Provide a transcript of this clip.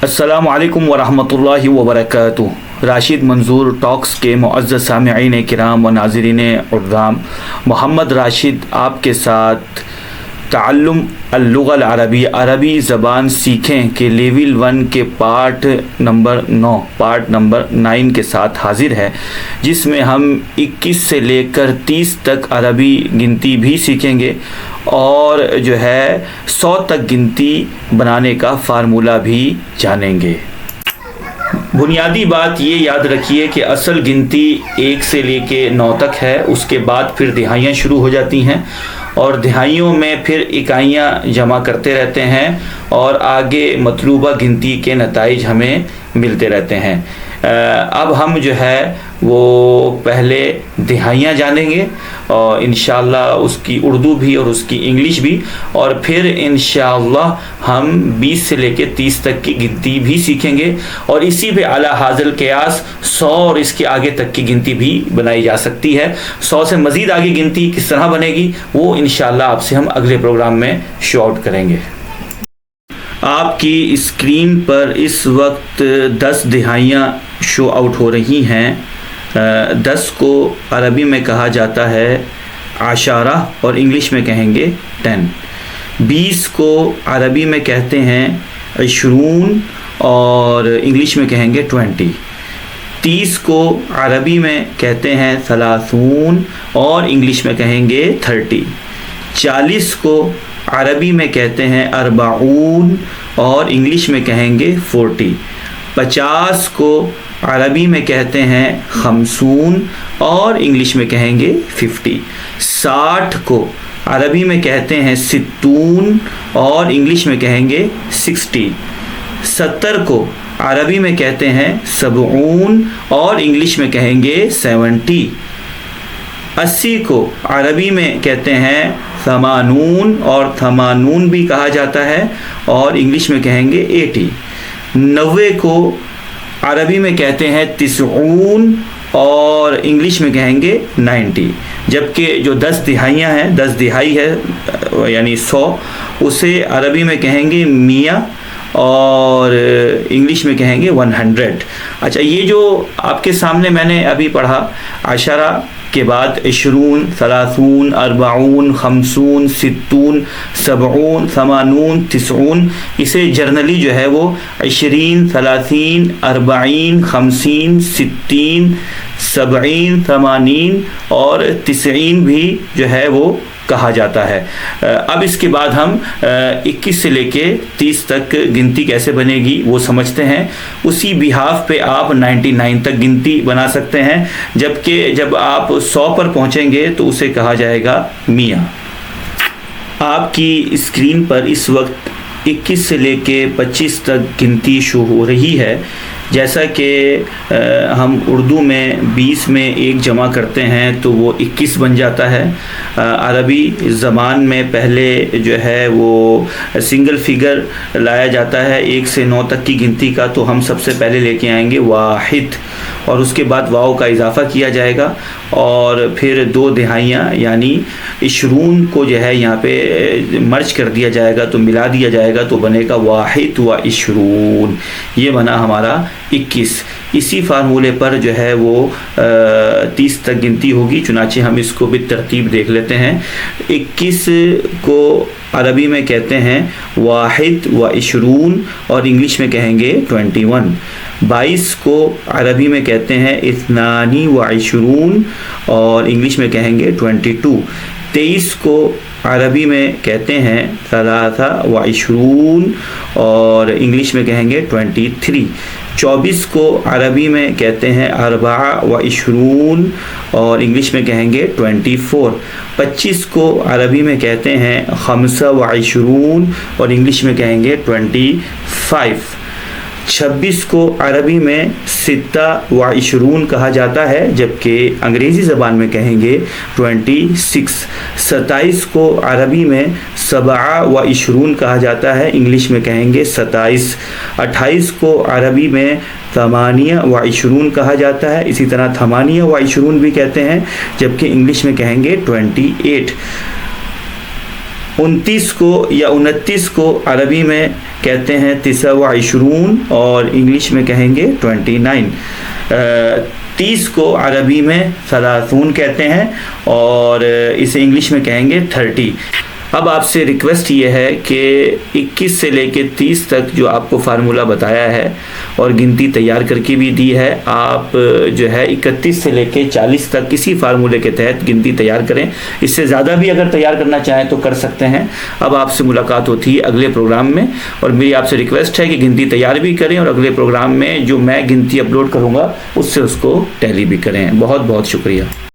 अस्सलाम वालेकुम वरहमतुल्लाहि वबरकातुहू। राशिद मंजूर टॉक्स के मुअज़्ज़ज़ सामिईन किराम व नाज़रीन उज़्ज़ाम, मोहम्मद राशिद आपके साथ तअल्लुम अल-लुग़्अल अरबी, अरबी ज़बान सीखें के लेवल 1 के पार्ट नंबर 9 के साथ हाजिर है, जिसमें हम 21 से लेकर 30 तक अरबी गिनती भी सीखेंगे और जो है 100 तक गिनती बनाने का फार्मूला भी जानेंगे। बुनियादी बात ये याद रखिए कि असल गिनती 1 से लेके 9 तक है, उसके बाद फिर दिहाइयाँ शुरू हो जाती हैं और दिहाइयों में फिर इकाइयाँ जमा करते रहते हैं और आगे मतलूबा गिनती के नताइज हमें मिलते रहते हैं। अब हम जो है वो पहले दिहाइयाँ जानेंगे और इंशाअल्लाह उसकी उर्दू भी और उसकी इंग्लिश भी, और फिर इंशाअल्लाह हम 20 से लेके 30 तक की गिनती भी सीखेंगे और इसी पे आला हाज़िल क़ियास 100 और इसके आगे तक की गिनती भी बनाई जा सकती है। 100 से मज़ीद आगे गिनती किस तरह बनेगी वो इंशाअल्लाह आपसे हम अगले प्रोग्राम में शो आउट करेंगे। आपकी स्क्रीन पर इस वक्त 10 दिहाइयाँ शो आउट हो रही हैं। 10 को अरबी में कहा जाता है आशारा और इंग्लिश में कहेंगे 10। 20 को अरबी में कहते हैं इशरून और इंग्लिश में कहेंगे 20। 30 को अरबी में कहते हैं सलासून और इंग्लिश में कहेंगे 30। 40 को अरबी में कहते हैं अरबाऊन और इंग्लिश में कहेंगे 40। 50 को अरबी में कहते हैं खमसून और इंग्लिश में कहेंगे 50। 60 को अरबी में कहते हैं सित्तून और इंग्लिश में कहेंगे 60। 70 को अरबी में कहते हैं सबऊन और इंग्लिश में कहेंगे 70। 80 को अरबी में कहते हैं थमानून और थमानून भी कहा जाता है और इंग्लिश में कहेंगे 80। 90 को अरबी में कहते हैं तिसऊन और इंग्लिश में कहेंगे 90। जबकि जो 10 दिहाइयाँ हैं, 10 दिहाई है यानी 100, उसे अरबी में कहेंगे मियाँ और इंग्लिश में कहेंगे 100। अच्छा, ये जो आपके सामने मैंने अभी पढ़ा आशारा के बाद इशरून, सलासून, अरबाऊन, खमसून, सित्तून, सबऊन, थमानून, तिसऊन, इसे जर्नली जो है वो 20, सलासीन, अरबाईन, खमसीन, सित्तीन, सबईन, थमानीन और तिसईन भी जो है वो कहा जाता है। अब इसके बाद हम 21 से लेके 30 तक गिनती कैसे बनेगी वो समझते हैं। उसी बिहाफ पे आप 99 तक गिनती बना सकते हैं, जबकि जब आप 100 पर पहुंचेंगे तो उसे कहा जाएगा मियाँ। आपकी स्क्रीन पर इस वक्त 21 से लेके 25 तक गिनती शो हो रही है। जैसा कि हम उर्दू में 20 में 1 जमा करते हैं तो वो 21 बन जाता है। अरबी ज़बान में पहले जो है वो सिंगल फिगर लाया जाता है 1 से 9 तक की गिनती का, तो हम सबसे पहले लेके आएंगे वाहिद और उसके बाद वाव का इजाफ़ा किया जाएगा और फिर 2 दिहाइयाँ यानी इशरून को जो है यहाँ पे मर्ज कर दिया जाएगा, तो मिला दिया जाएगा तो बनेगा वाहिद व इशरून। ये बना हमारा 21। इसी फार्मूले पर जो है वो 30 तक गिनती होगी, चुनाचे हम इसको भी तरतीब देख लेते हैं। 21 को अरबी में कहते हैं वाहिद व इशरून और इंग्लिश में कहेंगे 21। 22 को अरबी में कहते हैं इस्नानी व इशरून और इंग्लिश में कहेंगे 22। 23 को अरबी में कहते हैं सलासा व इशरून और इंग्लिश में कहेंगे 23। 24 को अरबी में कहते हैं अरबा व इशरून और इंग्लिश में कहेंगे 24। 25 को अरबी में कहते हैं खमसा व इशरून और इंग्लिश में कहेंगे 25। 26 को अरबी में सित्ता व इशरून कहा जाता है, जबकि अंग्रेज़ी ज़बान में कहेंगे 26। 27 को अरबी में सबआ व इशरून कहा जाता है, इंग्लिश में कहेंगे 27। 28 को अरबी में थमानिया व इशरून कहा जाता है, इसी तरह थमानिया व इशरून भी कहते हैं, जबकि इंग्लिश में कहेंगे 28। 29 کو یا 29 کو عربی میں کہتے ہیں 29 اور انگلش میں کہیں گے 29. 30 کو عربی میں 30 کہتے ہیں اور اسے انگلش میں کہیں گے 30. اب آپ سے ریکویسٹ یہ ہے کہ 21 سے لے کے 30 تک جو آپ کو فارمولہ بتایا ہے اور گنتی تیار کر کے بھی دی ہے، آپ جو ہے 31 سے لے کے 40 تک کسی فارمولے کے تحت گنتی تیار کریں. اس سے زیادہ بھی اگر تیار کرنا چاہیں تو کر سکتے ہیں. اب آپ سے ملاقات ہوتی ہے اگلے پروگرام میں، اور میری آپ سے ریکویسٹ ہے کہ گنتی تیار بھی کریں اور اگلے پروگرام میں جو میں گنتی اپلوڈ کروں گا اس سے اس کو ٹیلی بھی کریں. بہت بہت شکریہ.